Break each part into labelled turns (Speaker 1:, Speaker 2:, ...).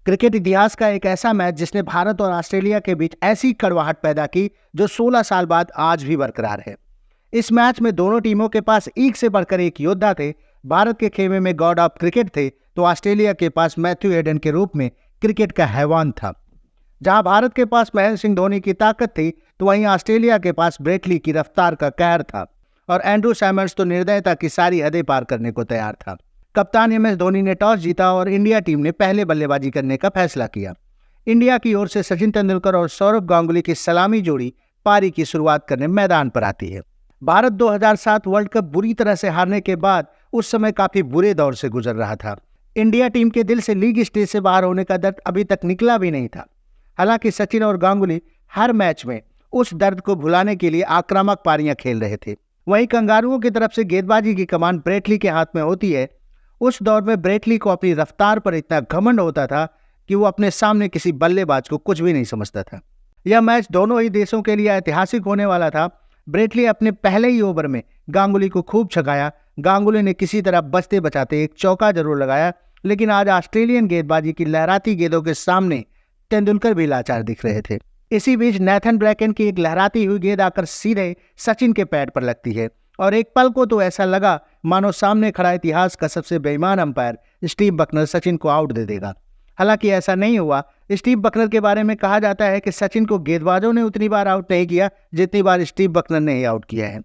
Speaker 1: Cricket इतिहास का एक ऐसा मैच जिसने भारत और ऑस्ट्रेलिया के बीच ऐसी कड़वाहट पैदा की जो 16 साल बाद आज भी बरकरार है। इस मैच में दोनों टीमों के पास एक से बढ़कर एक योद्धा थे। भारत के खेमे में गॉड ऑफ क्रिकेट थे तो ऑस्ट्रेलिया के पास मैथ्यू हेडन के रूप में क्रिकेट का हैवान था। जहां भारत के पास महेंद्र सिंह धोनी की ताकत थी तो वहीं ऑस्ट्रेलिया के पास ब्रेट ली की रफ्तार का कहर था और एंड्रू सैमंड्स तो निर्दयता की सारी हदें पार करने को तैयार था। कप्तान MS धोनी ने टॉस जीता और इंडिया टीम ने पहले बल्लेबाजी करने का फैसला किया। इंडिया की ओर से सचिन तेंदुलकर और सौरव गांगुली की सलामी जोड़ी पारी की शुरुआत करने मैदान पर आती है। भारत 2007 वर्ल्ड कप बुरी तरह से हारने के बाद उस समय काफी बुरे दौर से गुजर रहा था। इंडिया टीम के दिल से लीग स्टेज से बाहर होने का दर्द अभी तक निकला भी नहीं था। हालांकि सचिन और गांगुली हर मैच में उस दर्द को भुलाने के लिए आक्रामक पारियां खेल रहे थे। वहीं कंगारुओं की तरफ से गेंदबाजी की कमान ब्रेट ली के हाथ में होती है। उस दौर में ब्रेट ली को अपनी रफ्तार पर इतना घमंड होता था कि वो अपने सामने किसी बल्लेबाज को कुछ भी नहीं समझता था। यह मैच दोनों ही देशों के लिए ऐतिहासिक होने वाला था। ब्रेट ली अपने पहले ही ओवर में गांगुली को खूब छकाया। गांगुली ने किसी तरह बचते बचाते एक चौका जरूर लगाया, लेकिन आज ऑस्ट्रेलियन गेंदबाजी की लहराती गेंदों के सामने तेंदुलकर भी लाचार दिख रहे थे। इसी बीच नेथन ब्रैकेन की एक लहराती हुई गेंद आकर सीधे सचिन के पैड पर लगती है और एक पल को तो ऐसा लगा मानो सामने खड़ा इतिहास का सबसे बेईमान अंपायर स्टीव बकनर सचिन को आउट दे देगा। हालांकि ऐसा नहीं हुआ। स्टीव बकनर के बारे में कहा जाता है कि सचिन को गेंदबाजों ने उतनी बार आउट नहीं किया जितनी बार स्टीव बकनर ने ही आउट किया है।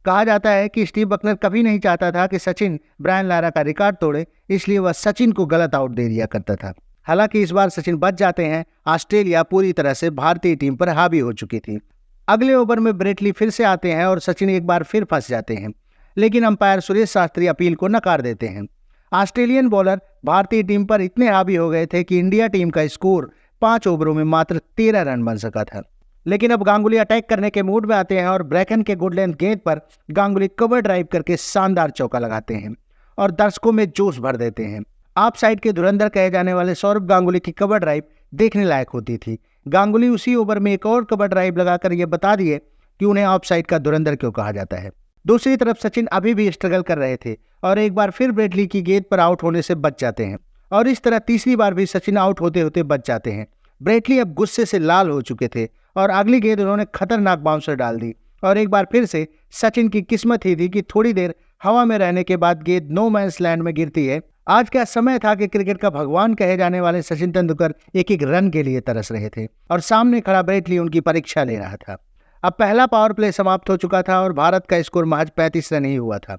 Speaker 1: कहा जाता है कि स्टीव बकनर कभी नहीं चाहता था कि सचिन ब्रायन लारा का रिकॉर्ड तोड़े, इसलिए वह सचिन को गलत आउट दे दिया करता था। हालांकि इस बार सचिन बच जाते हैं। ऑस्ट्रेलिया पूरी तरह से भारतीय टीम पर हावी हो चुकी थी। अगले ओवर में ब्रेट ली फिर से आते हैं और सचिन एक बार फिर फंस जाते हैं, लेकिन अंपायर सुरेश शास्त्री अपील को नकार देते हैं। ऑस्ट्रेलियन बॉलर भारतीय टीम पर इतने हावी हो गए थे कि इंडिया टीम का स्कोर 5 ओवरों में मात्र 13 रन बन सका था। लेकिन अब गांगुली अटैक करने के मूड में आते हैं और ब्रैकेन के गुड लेंथ गेंद पर गांगुली कवर ड्राइव करके शानदार चौका लगाते हैं और दर्शकों में जोश भर देते हैं। ऑफ साइड के धुरंधर कहे जाने वाले सौरव गांगुली की कवर ड्राइव देखने लायक होती थी। गांगुली उसी ओवर में एक और कवर ड्राइव लगाकर यह बता दिए कि उन्हें ऑफ साइड का धुरंधर क्यों कहा जाता है। दूसरी तरफ सचिन अभी भी स्ट्रगल कर रहे थे और एक बार फिर ब्रेट ली की गेंद पर आउट होने से बच जाते हैं और इस तरह तीसरी बार भी सचिन आउट होते होते बच जाते हैं। ब्रेट ली अब गुस्से से लाल हो चुके थे और अगली गेंद उन्होंने खतरनाक बाउंसर डाल दी और एक बार फिर से सचिन की किस्मत ही थी कि थोड़ी देर हवा में रहने के बाद गेंद नो मैंस लैंड में गिरती है। आज का समय था कि क्रिकेट का भगवान कहे जाने वाले सचिन तेंदुलकर एक एक रन के लिए तरस रहे थे और सामने खड़ा ब्रेट ली उनकी परीक्षा ले रहा था। अब पहला पावर प्ले समाप्त हो चुका था और भारत का स्कोर महज 35 रन ही हुआ था।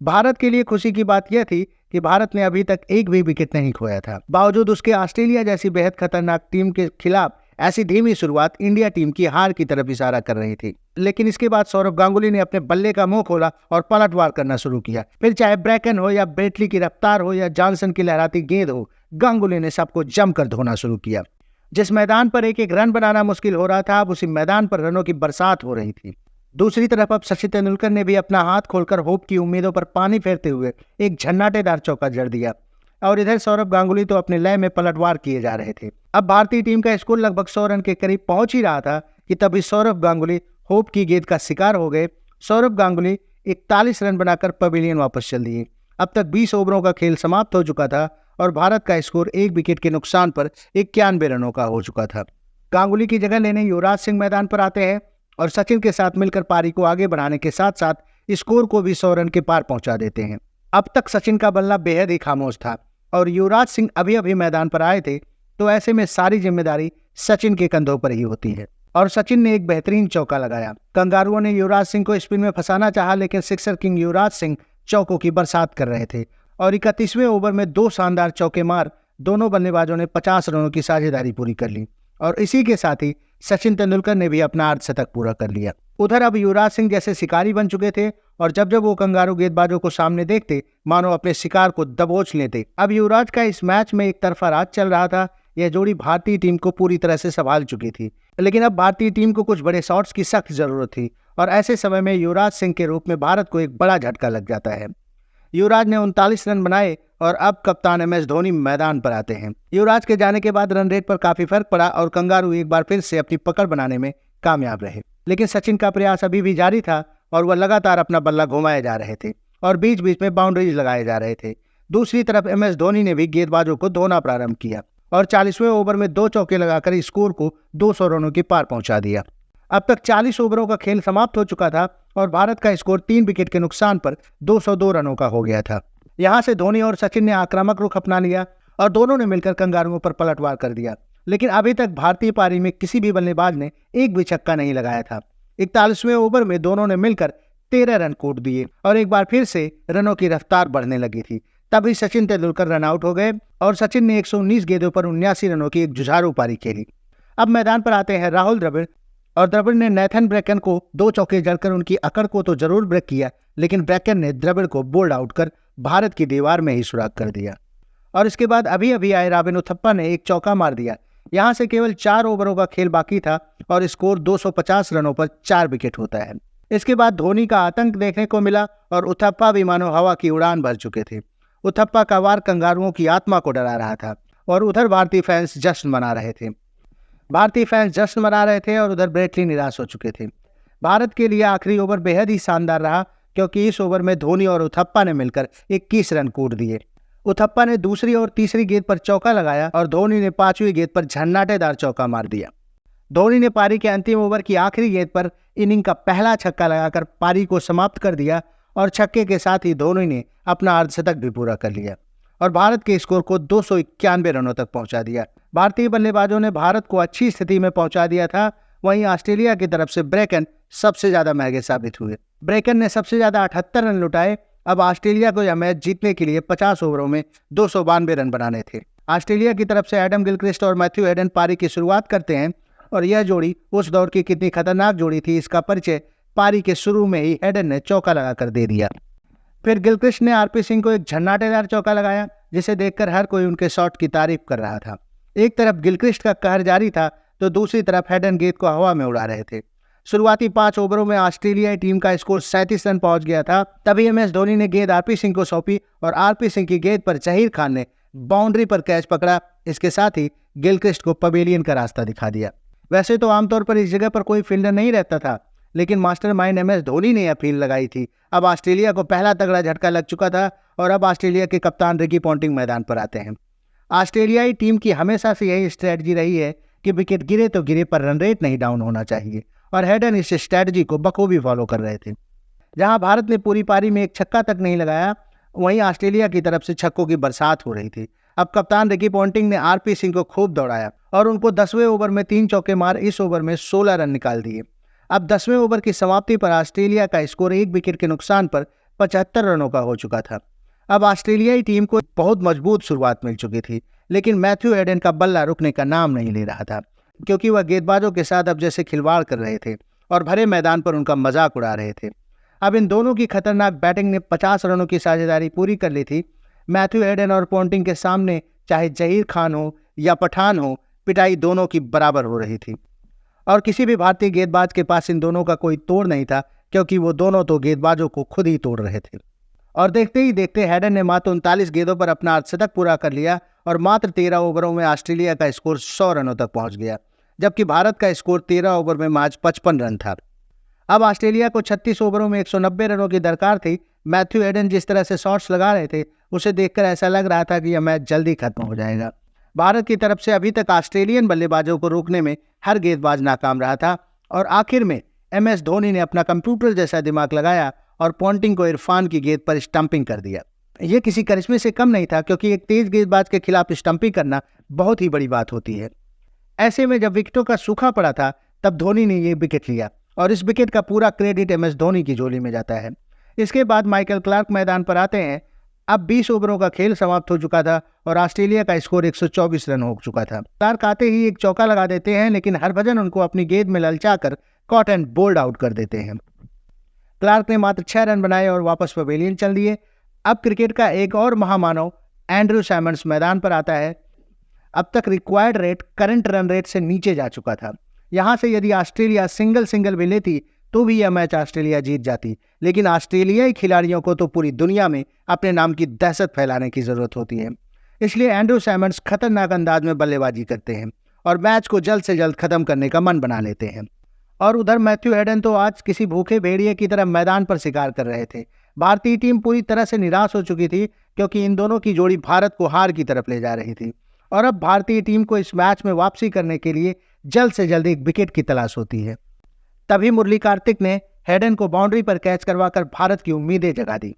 Speaker 1: भारत के लिए खुशी की बात यह थी कि भारत ने अभी तक एक भी विकेट नहीं खोया था। बावजूद उसके ऑस्ट्रेलिया जैसी बेहद खतरनाक टीम के खिलाफ ऐसी धीमी शुरुआत इंडिया टीम की हार की तरफ इशारा कर रही थी। लेकिन इसके बाद सौरव गांगुली ने अपने बल्ले का मुंह खोला और पलटवार करना शुरू किया। फिर चाहे ब्रैकेन हो या ब्रेट ली की रफ्तार हो या जॉनसन की लहराती गेंद हो, गांगुली ने सबको जमकर धोना शुरू किया। जिस मैदान पर एक एक रन बनाना मुश्किल हो रहा था, अब उसी मैदान पर रनों की बरसात हो रही थी। दूसरी तरफ अब सचिन तेंदुलकर ने भी अपना हाथ खोलकर होप की उम्मीदों पर पानी फेरते हुए एक झन्नाटेदार चौका जड़ दिया और इधर सौरव गांगुली तो अपने लय में पलटवार किए जा रहे थे। अब भारतीय टीम का स्कोर लगभग 100 रन के करीब पहुंच ही रहा था कि तभी सौरव गांगुली होप की गेंद का शिकार हो गए। सौरव गांगुली 41 रन बनाकर पवेलियन वापस चल दिए। अब तक 20 ओवरों का खेल समाप्त हो चुका था और भारत का स्कोर 1 विकेट के नुकसान पर 91 रनों का हो चुका था। गांगुली की जगह लेने युवराज सिंह मैदान पर आते हैं और सचिन के साथ मिलकर पारी को आगे बढ़ाने के साथ साथ स्कोर को भी 100 रन के पार पहुंचा देते हैं। अब तक सचिन का बल्ला बेहद ही खामोश था और युवराज सिंह अभी अभी मैदान पर आए थे, तो ऐसे में सारी जिम्मेदारी सचिन के कंधों पर ही होती है और सचिन ने एक बेहतरीन चौका लगाया। कंगारुओं ने युवराज सिंह को स्पिन में फंसाना चाहा, लेकिन सिक्सर किंग युवराज सिंह चौकों की बरसात कर रहे थे और 31वें ओवर में 2 शानदार चौके मार दोनों बल्लेबाजों ने 50 रनों की साझेदारी पूरी कर ली और इसी के साथ ही सचिन तेंदुलकर ने भी अपना अर्धशतक पूरा कर लिया। उधर अब युवराज सिंह जैसे शिकारी बन चुके थे और जब जब वो कंगारू गेंदबाजों को सामने देखते मानो अपने शिकार को दबोच लेते। अब युवराज का इस मैच में एक तरफा राज चल रहा था। यह जोड़ी भारतीय टीम को पूरी तरह से संभाल चुकी थी, लेकिन अब भारतीय टीम को कुछ बड़े शॉट्स की सख्त जरूरत थी और ऐसे समय में युवराज सिंह के रूप में भारत को एक बड़ा झटका लग जाता है। युवराज ने 39 रन बनाए और अब कप्तान MS धोनी मैदान पर आते हैं। युवराज के जाने के बाद रन रेट पर काफी फर्क पड़ा और कंगारू एक बार फिर से अपनी पकड़ बनाने में कामयाब रहे, लेकिन सचिन का प्रयास अभी भी जारी था और वह लगातार अपना बल्ला घुमाए जा रहे थे और बीच बीच में बाउंड्रीज लगाए जा रहे थे। दूसरी तरफ MS धोनी ने भी गेंदबाजों को धोना प्रारंभ किया और 40वें ओवर में 2 चौके लगाकर स्कोर को 200 रनों के पार पहुंचा दिया। अब तक 40 ओवरों का खेल समाप्त हो चुका था और भारत का स्कोर 3 विकेट के नुकसान पर 202 रनों का हो गया था। यहां से धोनी और सचिन ने आक्रामक रुख अपना लिया और दोनों ने मिलकर कंगारुओं पर पलटवार कर दिया, लेकिन अभी तक भारतीय पारी में किसी भी बल्लेबाज ने एक भी छक्का नहीं लगाया था। 41वें ओवर में दोनों ने मिलकर 13 रन कूट दिए और एक बार फिर से रनों की रफ्तार बढ़ने लगी थी। तभी सचिन तेंदुलकर रन आउट हो गए और सचिन ने 119 गेंदों पर 79 रनों की एक जुझारू पारी खेली। अब मैदान पर आते हैं राहुल द्रविड़ और द्रविड़ ने नेथन ब्रेकन को 2 चौके जड़कर उनकी अकड़ को तो जरूर ब्रेक किया, लेकिन ब्रेकन ने द्रविड़ को बोल्ड आउट कर भारत की दीवार में ही सुराग कर दिया। और इसके बाद अभी अभी आए रॉबिन उथप्पा ने एक चौका मार दिया। यहां से केवल 4 ओवरों का खेल बाकी था और स्कोर 250 रनों पर 4 विकेट होता है। इसके बाद धोनी का आतंक देखने को मिला और उथप्पा भी मानो हवा की उड़ान भर चुके थे। उथप्पा का वार कंगारुओं की आत्मा को डरा रहा था और उधर भारतीय फैंस जश्न मना रहे थे और उधर ब्रेटली निराश हो चुके थे। भारत के लिए आखिरी ओवर बेहद ही शानदार रहा क्योंकि इस ओवर में धोनी और उथप्पा ने मिलकर 21 रन कूट दिए। उथप्पा ने दूसरी और तीसरी गेंद पर चौका लगाया और धोनी ने 5वीं गेंद पर झन्नाटेदार चौका मार दिया। धोनी ने पारी के अंतिम ओवर की आखिरी गेंद पर इनिंग का पहला छक्का लगाकर पारी को समाप्त कर दिया और छक्के के साथ ही धोनी ने अपना अर्धशतक भी पूरा कर लिया और भारत के स्कोर को 291 रनों तक पहुंचा दिया। भारतीय बल्लेबाजों ने भारत को अच्छी स्थिति में पहुंचा दिया था। वहीं ऑस्ट्रेलिया की तरफ से ब्रेकन सबसे ज्यादा महंगे साबित हुए। ब्रेकन ने सबसे ज्यादा 78 रन लुटाए। अब ऑस्ट्रेलिया को यह मैच जीतने के लिए 50 ओवरों में 292 रन बनाने थे। ऑस्ट्रेलिया की तरफ से एडम गिलक्रिस्ट और मैथ्यू हेडन पारी की शुरुआत करते हैं और यह जोड़ी उस दौर की कितनी खतरनाक जोड़ी थी इसका परिचय पारी के शुरू में ही हेडन ने चौका लगाकर दे दिया। फिर गिलक्रिस्ट ने आरपी सिंह को एक झन्नाटेदार चौका लगाया जिसे देखकर हर कोई उनके शॉट की तारीफ कर रहा था। एक तरफ गिलक्रिस्ट का कहर जारी था तो दूसरी तरफ हेडन गेंद को हवा में उड़ा रहे थे। शुरुआती 5 ओवरों में ऑस्ट्रेलियाई टीम का स्कोर 37 रन पहुंच गया था। तभी एमएस धोनी ने गेंद आरपी सिंह को सौंपी और आरपी सिंह की गेंद पर जहीर खान ने बाउंड्री पर कैच पकड़ा। इसके साथ ही गिलक्रिस्ट को पवेलियन का रास्ता दिखा दिया। वैसे तो आमतौर पर इस जगह पर कोई फील्डर नहीं रहता था, लेकिन मास्टरमाइंड एमएस धोनी ने यह फील्ड लगाई थी। अब ऑस्ट्रेलिया को पहला तगड़ा झटका लग चुका था और अब ऑस्ट्रेलिया के कप्तान रिकी पॉन्टिंग मैदान पर आते हैं। ऑस्ट्रेलियाई टीम की हमेशा से यही स्ट्रैटेजी रही है कि विकेट गिरे तो गिरे पर रन रेट नहीं डाउन होना चाहिए और हेडन इस स्ट्रैटेजी को बखूबी फॉलो कर रहे थे। जहां भारत ने पूरी पारी में एक छक्का तक नहीं लगाया, वहीं ऑस्ट्रेलिया की तरफ से छक्कों की बरसात हो रही थी। अब कप्तान रिकी पॉन्टिंग ने आरपी सिंह को खूब दौड़ाया और उनको 10वें ओवर में 3 चौके मार इस ओवर में 16 रन निकाल दिए। अब 10वें ओवर की समाप्ति पर ऑस्ट्रेलिया का स्कोर 1 विकेट के नुकसान पर 75 रनों का हो चुका था। अब ऑस्ट्रेलियाई टीम को बहुत मजबूत शुरुआत मिल चुकी थी, लेकिन मैथ्यू हेडन का बल्ला रुकने का नाम नहीं ले रहा था क्योंकि वह गेंदबाजों के साथ अब जैसे खिलवाड़ कर रहे थे और भरे मैदान पर उनका मजाक उड़ा रहे थे। अब इन दोनों की खतरनाक बैटिंग ने 50 रनों की साझेदारी पूरी कर ली थी। मैथ्यू हेडन और पॉन्टिंग के सामने चाहे जहीर खान हो या पठान हो, पिटाई दोनों की बराबर हो रही थी और किसी भी भारतीय गेंदबाज के पास इन दोनों का कोई तोड़ नहीं था क्योंकि वो दोनों तो गेंदबाजों को खुद ही तोड़ रहे थे। और देखते ही देखते हेडन ने मात्र 39 गेंदों पर अपना अर्धशतक पूरा कर लिया और मात्र 13 ओवरों में ऑस्ट्रेलिया का स्कोर 100 रनों तक पहुंच गया, जबकि भारत का स्कोर 13 ओवर में मात्र 55 रन था। अब ऑस्ट्रेलिया को 36 ओवरों में 190 रनों की दरकार थी। मैथ्यू हेडन जिस तरह से शॉट्स लगा रहे थे उसे देखकर ऐसा लग रहा था कि यह मैच जल्दी खत्म हो जाएगा। भारत की तरफ से अभी तक ऑस्ट्रेलियन बल्लेबाजों को रोकने में हर गेंदबाज नाकाम रहा था और आखिर में एमएस धोनी ने अपना कंप्यूटर जैसा दिमाग लगाया और पॉन्टिंग को इरफान की गेंद पर स्टंपिंग कर दिया। यह किसी करिश्मे से कम नहीं था क्योंकि एक तेज गेंदबाज के खिलाफ स्टंपिंग करना बहुत ही बड़ी बात होती है। ऐसे में जब विकेटों का सूखा पड़ा था तब धोनी ने यह विकेट लिया और इस विकेट का पूरा क्रेडिट एमएस धोनी की झोली में जाता है। इसके बाद माइकल क्लार्क मैदान पर आते हैं। अब 20 ओवरों का खेल समाप्त हो चुका था और ऑस्ट्रेलिया का स्कोर 124 रन हो चुका था। क्लार्क आते ही एक चौका लगा देते हैं, लेकिन हरभजन उनको अपनी गेंद में ललचाकर कॉट एंड बोल्ड आउट कर देते हैं। क्लार्क ने मात्र 6 रन बनाए और वापस पवेलियन चल दिए। अब क्रिकेट का एक और महामानव एंड्रू सैमंड्स मैदान पर आता है। अब तक required rate current run rate से नीचे जा चुका था। यहां से यदि ऑस्ट्रेलिया सिंगल भी लेती तो भी यह मैच ऑस्ट्रेलिया जीत जाती, लेकिन ऑस्ट्रेलियाई खिलाड़ियों को तो पूरी दुनिया में अपने नाम की दहशत फैलाने की जरूरत होती है। इसलिए एंड्रू सैमंड्स खतरनाक अंदाज में बल्लेबाजी करते हैं और मैच को जल्द से जल्द खत्म करने का मन बना लेते हैं। और उधर मैथ्यू हेडन तो आज किसी भूखे भेड़िए की तरह मैदान पर शिकार कर रहे थे। भारतीय टीम पूरी तरह से निराश हो चुकी थी क्योंकि इन दोनों की जोड़ी भारत को हार की तरफ ले जा रही थी और अब भारतीय टीम को इस मैच में वापसी करने के लिए जल्द से जल्द एक विकेट की तलाश होती है। तभी मुरली कार्तिक ने हेडन को बाउंड्री पर कैच करवाकर भारत की उम्मीदें जगा दी।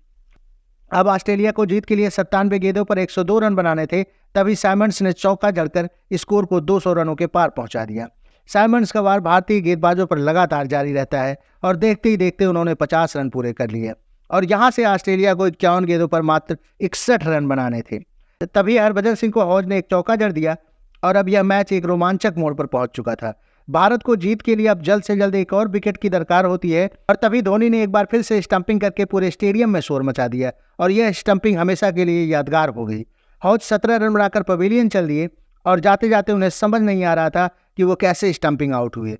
Speaker 1: अब ऑस्ट्रेलिया को जीत के लिए 97 गेंदों पर 102 रन बनाने थे, तभी साइमंड्स ने चौका जड़कर स्कोर को 200 रनों के पार पहुंचा दिया। साइमंड्स का वार भारतीय गेंदबाजों पर लगातार जारी रहता है और देखते ही देखते उन्होंने 50 रन पूरे कर लिए और यहां से ऑस्ट्रेलिया को 51 गेंदों पर मात्र 61 रन बनाने थे। तभी हरभजन सिंह को हौज ने एक चौका जड़ दिया और अब यह मैच एक रोमांचक मोड़ पर पहुंच चुका था। भारत को जीत के लिए अब जल्द से जल्द एक और विकेट की दरकार होती है और तभी धोनी ने एक बार फिर से स्टंपिंग करके पूरे स्टेडियम में शोर मचा दिया और यह स्टंपिंग हमेशा के लिए यादगार हो गई। हौज 17 रन बनाकर पवेलियन चल दिए और जाते जाते उन्हें समझ नहीं आ रहा था कि वो कैसे स्टंपिंग आउट हुए।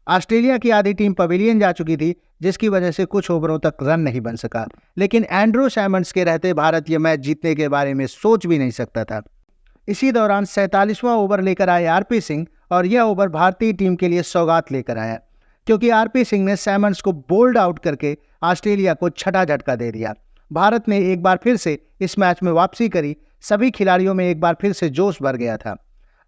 Speaker 1: ऑस्ट्रेलिया की आधी टीम पवेलियन जा चुकी थी, जिसकी वजह से कुछ ओवरों तक रन नहीं बन सका, लेकिन एंड्रू साइमंड्स के रहते भारत यह मैच जीतने के बारे में सोच भी नहीं सकता था। इसी दौरान 47वां ओवर लेकर आए आरपी सिंह और यह ओवर भारतीय टीम के लिए सौगात लेकर आया, क्योंकि आरपी सिंह ने साइमंड्स को बोल्ड आउट करके ऑस्ट्रेलिया को छठा झटका दे दिया। भारत ने एक बार फिर से इस मैच में वापसी करी, सभी खिलाड़ियों में एक बार फिर से जोश भर गया था।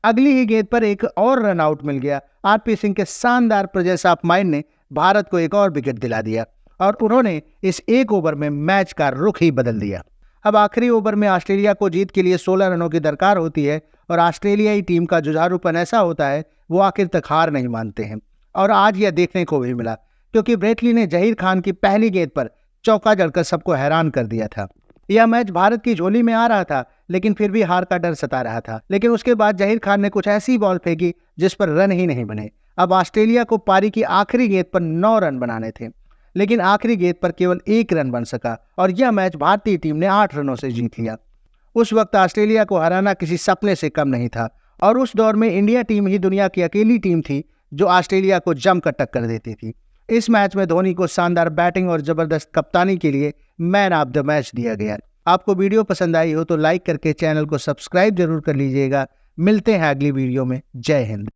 Speaker 1: अगली ही गेंद पर एक और रन आउट मिल गया। आरपी सिंह के शानदार प्रेजेंस ऑफ माइंड ने भारत को एक और विकेट दिला दिया और उन्होंने इस एक ओवर में मैच का रुख ही बदल दिया। अब आखिरी ओवर में ऑस्ट्रेलिया को जीत के लिए 16 रनों की दरकार होती है और ऑस्ट्रेलियाई टीम का जुझारूपन ऐसा होता है वो आखिर तक हार नहीं मानते हैं और आज यह देखने को भी मिला, क्योंकि ब्रेटली ने जहीर खान की पहली गेंद पर चौका जड़कर सबको हैरान कर दिया था। यह मैच भारत की झोली में आ रहा था, लेकिन फिर भी हार का डर सता रहा था। लेकिन उसके बाद जहीर खान ने कुछ ऐसी बॉल फेंकी जिस पर रन ही नहीं बने। अब ऑस्ट्रेलिया को पारी की आखिरी गेंद पर 9 रन बनाने थे, लेकिन आखिरी गेंद पर केवल 1 रन बन सका और यह मैच भारतीय टीम ने 8 रनों से जीत लिया। उस वक्त ऑस्ट्रेलिया को हराना किसी सपने से कम नहीं था और उस दौर में इंडिया टीम ही दुनिया की अकेली टीम थी जो ऑस्ट्रेलिया को जमकर टक्कर देती थी। इस मैच में धोनी को शानदार बैटिंग और जबरदस्त कप्तानी के लिए मैन ऑफ द मैच दिया गया। आपको वीडियो पसंद आई हो तो लाइक करके चैनल को सब्सक्राइब जरूर कर लीजिएगा। मिलते हैं अगली वीडियो में। जय हिंद।